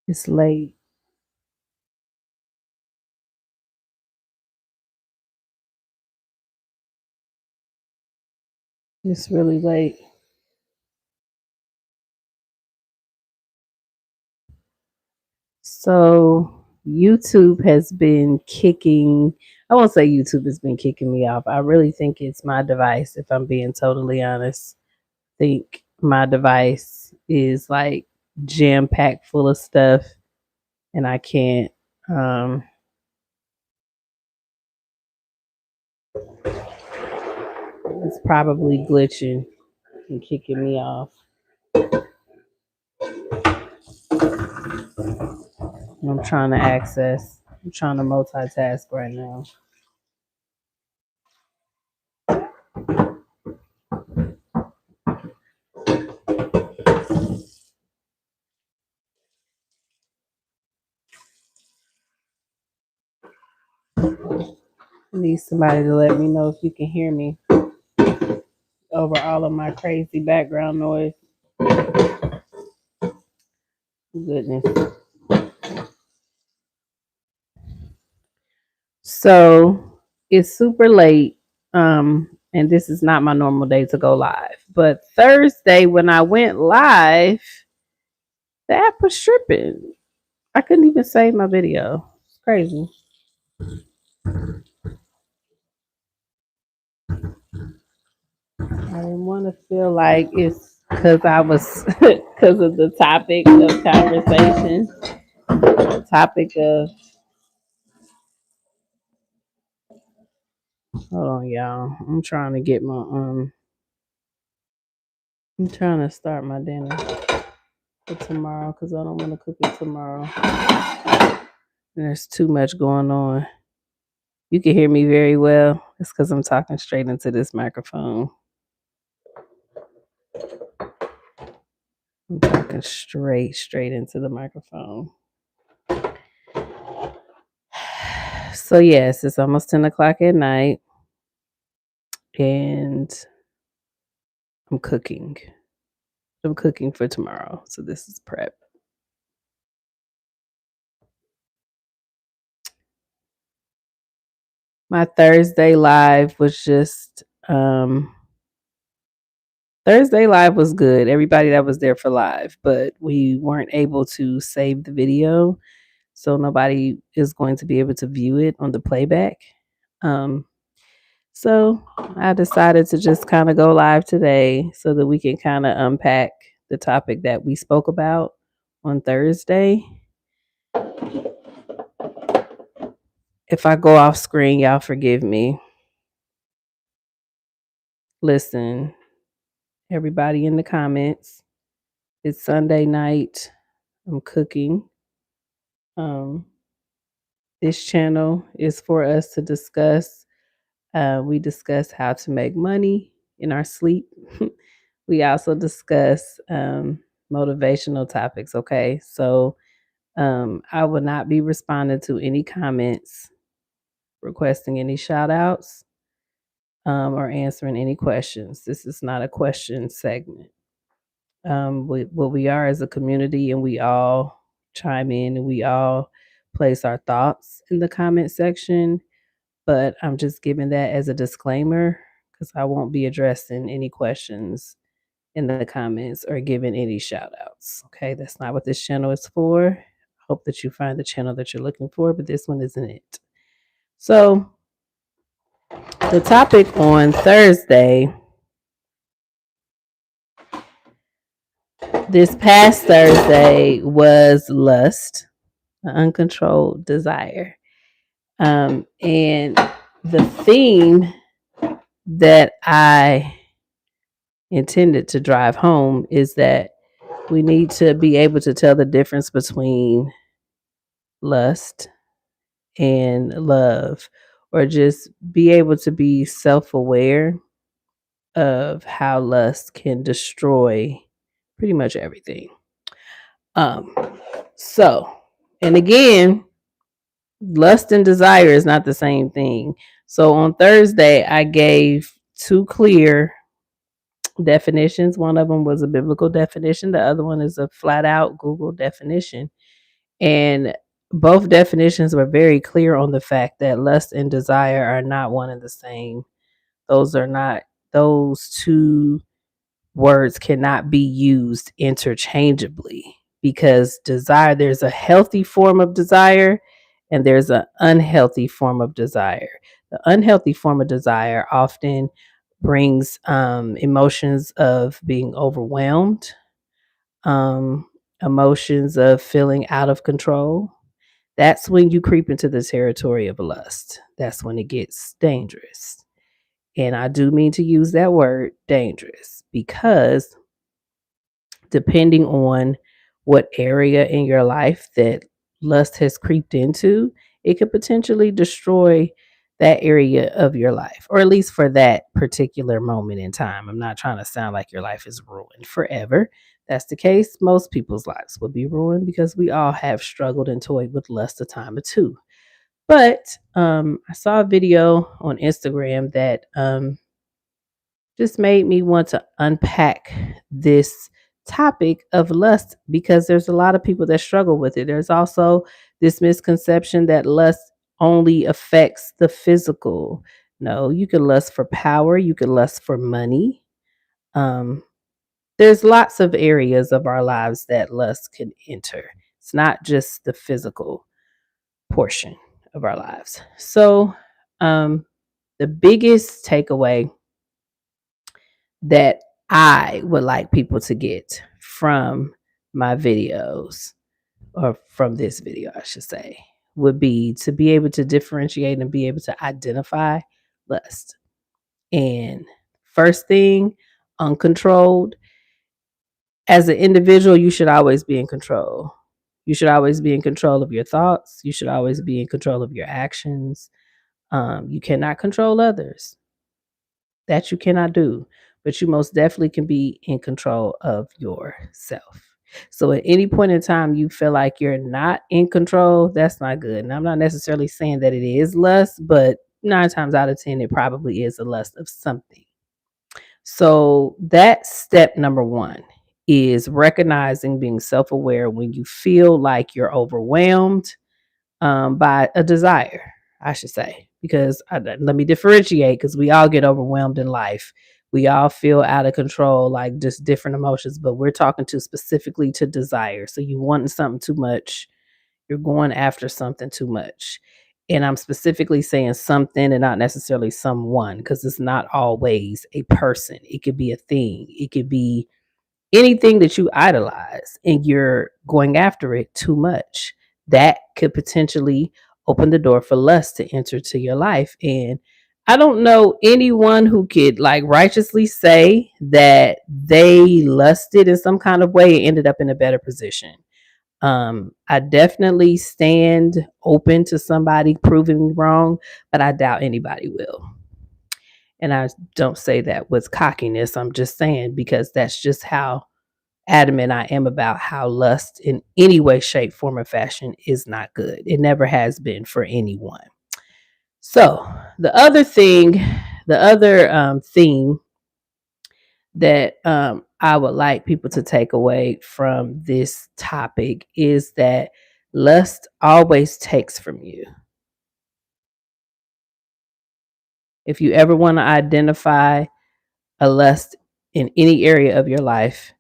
It's late. It's really late. So YouTube has been kicking. I won't say YouTube has been kicking me off. I really think it's my device. If I'm being totally honest, think my device is like jam packed full of stuff, and I can't. Um, it's probably glitching and kicking me off. I'm trying to access. I'm trying to multitask right now. I need somebody to let me know if you can hear me over all of my crazy background noise. Goodness. So it's super late. And this is not my normal day to go live. But Thursday, when I went live, the app was tripping. I couldn't even save my video. It's crazy. I didn't want to feel like it's because I was because of the topic of conversation. The topic of hold on, y'all. I'm trying to start my dinner for tomorrow because I don't want to cook it tomorrow. And there's too much going on. You can hear me very well. It's because I'm talking straight into this microphone. I'm talking straight into the microphone. So yes, it's almost 10 o'clock at night, and I'm cooking. I'm cooking for tomorrow. So this is prep. My Thursday live was just Thursday live was good. Everybody that was there for live, but we weren't able to save the video. So nobody is going to be able to view it on the playback. Um so I decided to just kind of go live today so that we can kind of unpack the topic that we spoke about on Thursday. If I go off screen, y'all forgive me. Listen, everybody in the comments, it's Sunday night. I'm cooking. Um, this channel is for us to discuss. We discuss how to make money in our sleep. We also discuss motivational topics. Okay, so I will not be responding to any comments, requesting any shout outs, or answering any questions. This is not a question segment. What we are as a community, and we all chime in and we all place our thoughts in the comment section. But I'm just giving that as a disclaimer because I won't be addressing any questions in the comments or giving any shout outs. Okay, that's not what this channel is for. Hope that you find the channel that you're looking for, but this one isn't it. So, the topic on Thursday, this past Thursday, was lust, uncontrolled desire. And the theme that I intended to drive home is that we need to be able to tell the difference between lust and love, or just be able to be self aware of how lust can destroy pretty much everything. Um, so, and again, lust and desire is not the same thing. So on Thursday, I gave two clear definitions. One of them was a biblical definition, the other one is a flat out Google definition. And both definitions were very clear on the fact that lust and desire are not one and the same. Those are not, those two words cannot be used interchangeably, because desire, there's a healthy form of desire and there's an unhealthy form of desire. The unhealthy form of desire often brings emotions of being overwhelmed, um, emotions of feeling out of control. That's when you creep into the territory of lust. That's when it gets dangerous. And I do mean to use that word dangerous, because depending on what area in your life that lust has creeped into, it could potentially destroy that area of your life, or at least for that particular moment in time. I'm not trying to sound like your life is ruined forever. That's the case. Most people's lives will be ruined because we all have struggled and toyed with lust a time or two. But I saw a video on Instagram that just made me want to unpack this topic of lust, because there's a lot of people that struggle with it. There's also this misconception that lust only affects the physical. No, you can lust for power, you can lust for money. Um, there's lots of areas of our lives that lust can enter. It's not just the physical portion of our lives. So, the biggest takeaway that I would like people to get from my videos, or from this video, I should say, would be to be able to differentiate and be able to identify lust. And first thing, uncontrolled. As an individual, you should always be in control. You should always be in control of your thoughts. You should always be in control of your actions. You cannot control others. That you cannot do, but you most definitely can be in control of yourself. So at any point in time you feel like you're not in control, that's not good. And I'm not necessarily saying that it is lust, but 9 times out of 10 it probably is a lust of something. So that's step number 1, is recognizing, being self-aware when you feel like you're overwhelmed by a desire, I should say, because let me differentiate, because we all get overwhelmed in life. We all feel out of control, like just different emotions, but we're talking to specifically to desire. So you wanting something too much, you're going after something too much. And I'm specifically saying something and not necessarily someone, because it's not always a person. It could be a thing. It could be anything that you idolize and you're going after it too much. That could potentially open the door for lust to enter to your life. And I don't know anyone who could like righteously say that they lusted in some kind of way and ended up in a better position. I definitely stand open to somebody proving me wrong, but I doubt anybody will. And I don't say that with cockiness. I'm just saying because that's just how adamant I am about how lust in any way, shape, form, or fashion is not good. It never has been for anyone. So the other theme that I would like people to take away from this topic is that lust always takes from you. If you ever want to identify a lust in any area of your life,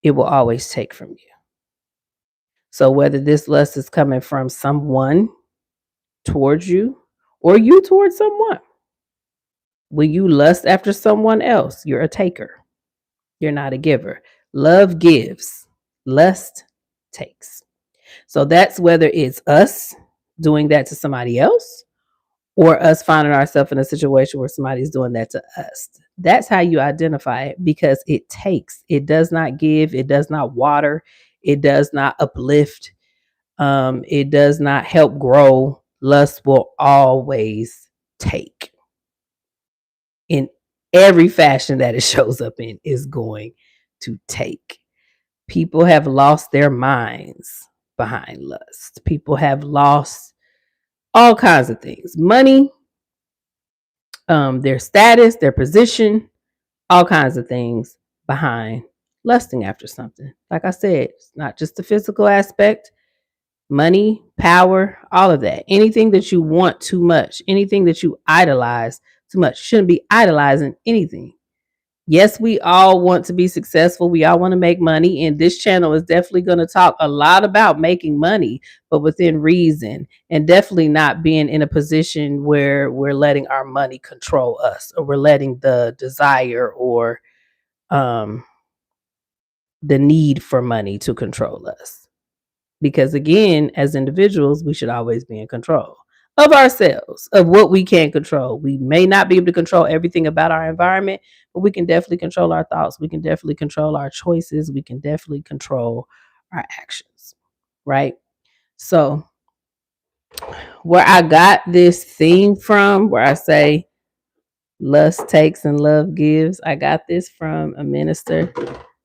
it will always take from you. So whether this lust is coming from someone towards you or you towards someone, when you lust after someone else, you're a taker. You're not a giver. Love gives, lust takes. So that's whether it's us doing that to somebody else or us finding ourselves in a situation where somebody's doing that to us. That's how you identify it, because it takes. It does not give, it does not water, it does not uplift, it does not help grow. Lust will always take. In every fashion that it shows up in is going to take. People have lost their minds behind lust. People have lost all kinds of things. Money, their status, their position, all kinds of things behind lusting after something. Like I said, it's not just the physical aspect, money, power, all of that. Anything that you want too much, anything that you idolize too much, shouldn't be idolizing anything. Yes, we all want to be successful. We all want to make money. And this channel is definitely going to talk a lot about making money, but within reason, and definitely not being in a position where we're letting our money control us, or we're letting the desire or um, the need for money to control us. Because again, as individuals, we should always be in control of ourselves, of what we can control. We may not be able to control everything about our environment, but we can definitely control our thoughts. We can definitely control our choices. We can definitely control our actions, right? So, where I got this theme from, where I say lust takes and love gives, I got this from a minister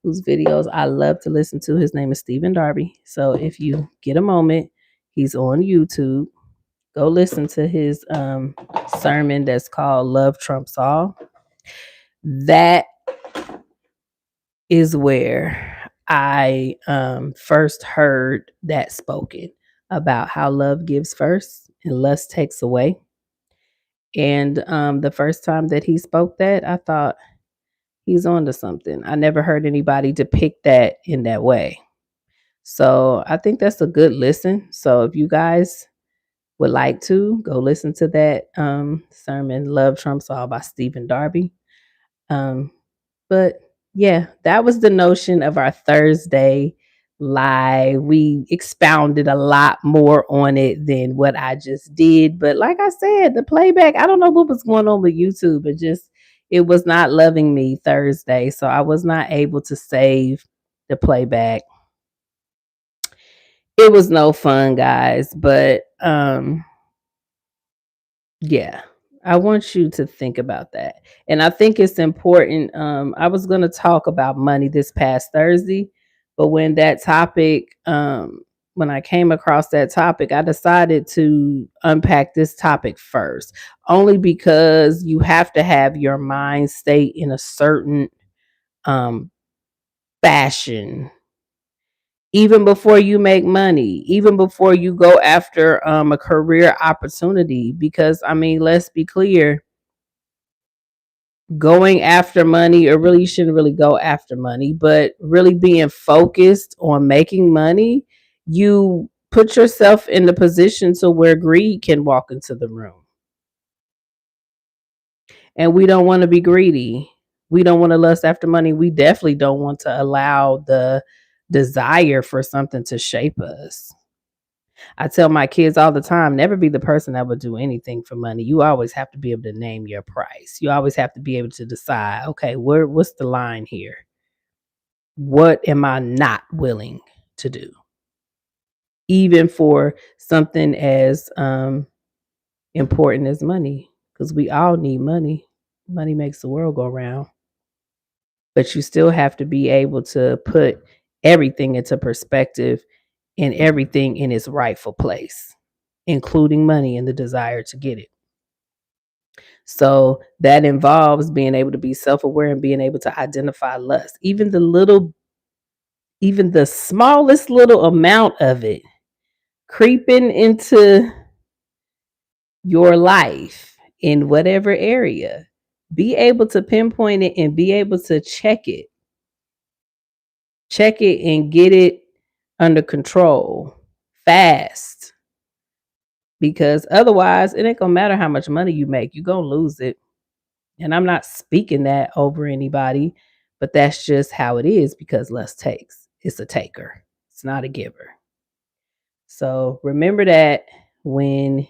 whose videos I love to listen to. His name is Stephen Darby. So if you get a moment, he's on YouTube. Go listen to his sermon that's called Love Trumps All. That is where I first heard that spoken about how love gives first and lust takes away. And the first time that he spoke that, I thought he's on to something. I never heard anybody depict that in that way. So I think that's a good listen. So if you guys would like to go listen to that sermon, Love Trumps All by Stephen Darby. Um, but yeah, that was the notion of our Thursday live. We expounded a lot more on it than what I just did. But like I said, the playback, I don't know what was going on with YouTube. It was not loving me Thursday. So I was not able to save the playback. It was no fun, guys, but yeah, I want you to think about that. And I think it's important. I was going to talk about money this past Thursday, but when I came across that topic, I decided to unpack this topic first, only because you have to have your mind state in a certain um, fashion even before you make money, even before you go after a career opportunity. Because I mean, let's be clear, going after money, or really you shouldn't really go after money, but really being focused on making money, you put yourself in the position to where greed can walk into the room. And we don't want to be greedy. We don't want to lust after money. We definitely don't want to allow the desire for something to shape us. I tell my kids all the time, never be the person that would do anything for money. You always have to be able to name your price. You always have to be able to decide, okay, what's the line here? What am I not willing to do? Even for something as important as money, because we all need money. Money makes the world go round. But you still have to be able to put everything into perspective and everything in its rightful place, including money and the desire to get it. So that involves being able to be self-aware and being able to identify lust. Even the smallest little amount of it creeping into your life in whatever area. Be able to pinpoint it and be able to check it. Check it and get it under control fast. Because otherwise, it ain't gonna matter how much money you make, you're gonna lose it. And I'm not speaking that over anybody, but that's just how it is, because lust takes. It's a taker, it's not a giver. So remember that when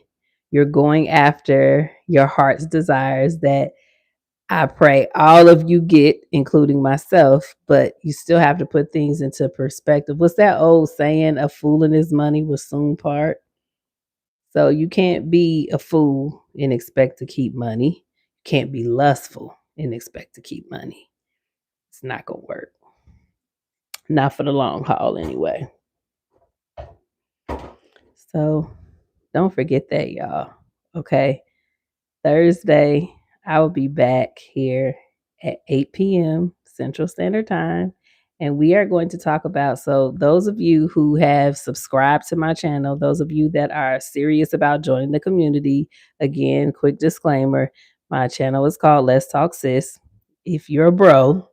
you're going after your heart's desires, that I pray all of you get, including myself, but you still have to put things into perspective. What's that old saying? A fool and his money will soon part. So you can't be a fool and expect to keep money. You can't be lustful and expect to keep money. It's not going to work. Not for the long haul, anyway. So don't forget that, y'all. Okay. Thursday, I will be back here at 8 p.m. Central Standard Time. And we are going to talk about, so those of you who have subscribed to my channel, those of you that are serious about joining the community, again, quick disclaimer, my channel is called Let's Talk Sis. If you're a bro,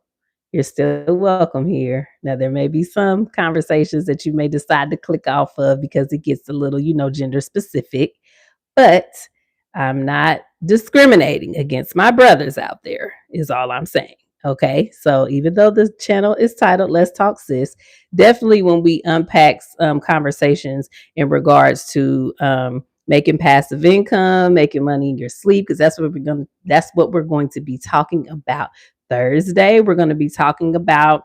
you're still welcome here. Now, there may be some conversations that you may decide to click off of because it gets a little, gender specific, but I'm not discriminating against my brothers out there, is all I'm saying. Okay, so even though the channel is titled Let's Talk Sis, definitely when we unpack conversations in regards to making passive income, making money in your sleep, because that's what we're going to be talking about Thursday. We're going to be talking about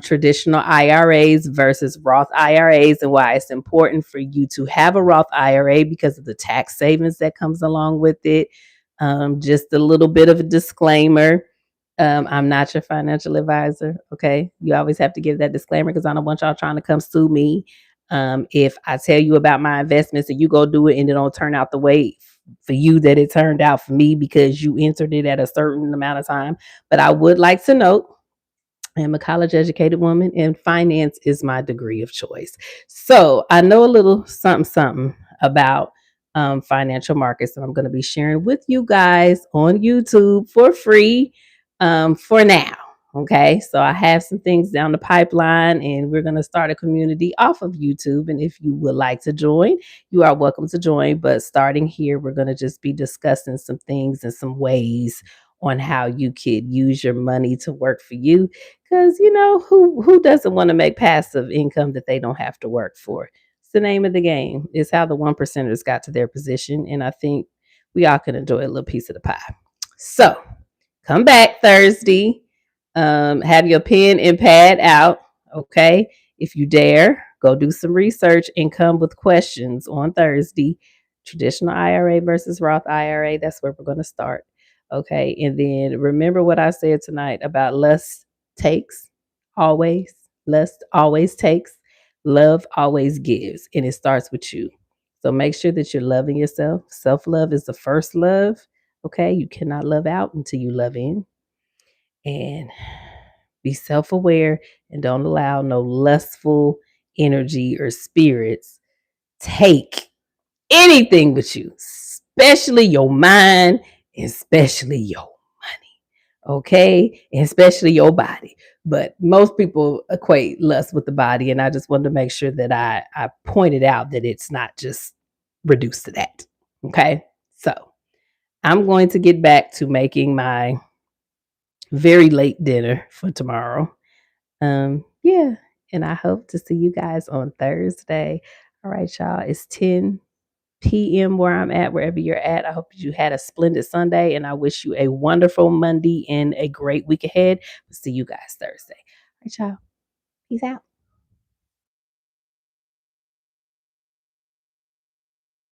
traditional IRAs versus Roth IRAs and why it's important for you to have a Roth IRA because of the tax savings that comes along with it. Just a little bit of a disclaimer. I'm not your financial advisor. Okay. You always have to give that disclaimer because I don't want y'all trying to come sue me. If I tell you about my investments and you go do it and it don't turn out the way for you that it turned out for me because you entered it at a certain amount of time. But I would like to note I am a college educated woman and finance is my degree of choice. So I know a little something about financial markets, and I'm going to be sharing with you guys on YouTube for free for now. Okay, so I have some things down the pipeline, and we're going to start a community off of YouTube. And if you would like to join, you are welcome to join. But starting here, we're going to just be discussing some things and some ways on how you could use your money to work for you. Because who doesn't want to make passive income that they don't have to work for? It's the name of the game. It's how the one percenters got to their position, and I think we all can enjoy a little piece of the pie. So come back Thursday. Have your pen and pad out. Okay. If you dare, go do some research and come with questions on Thursday. Traditional IRA versus Roth IRA. That's where we're going to start. Okay. And then remember what I said tonight about lust takes always. Lust always takes. Love always gives. And it starts with you. So make sure that you're loving yourself. Self love is the first love. Okay. You cannot love out until you love in. And be self aware and don't allow no lustful energy or spirits take anything with you, especially your mind, especially your money, okay? And especially your body. But most people equate lust with the body, and I just wanted to make sure that I pointed out that it's not just reduced to that, okay? So I'm going to get back to making my very late dinner for tomorrow. Yeah, and I hope to see you guys on Thursday. All right, y'all. It's 10 p.m. where I'm at, wherever you're at. I hope you had a splendid Sunday, and I wish you a wonderful Monday and a great week ahead. We'll see you guys Thursday. All right, y'all. Peace out.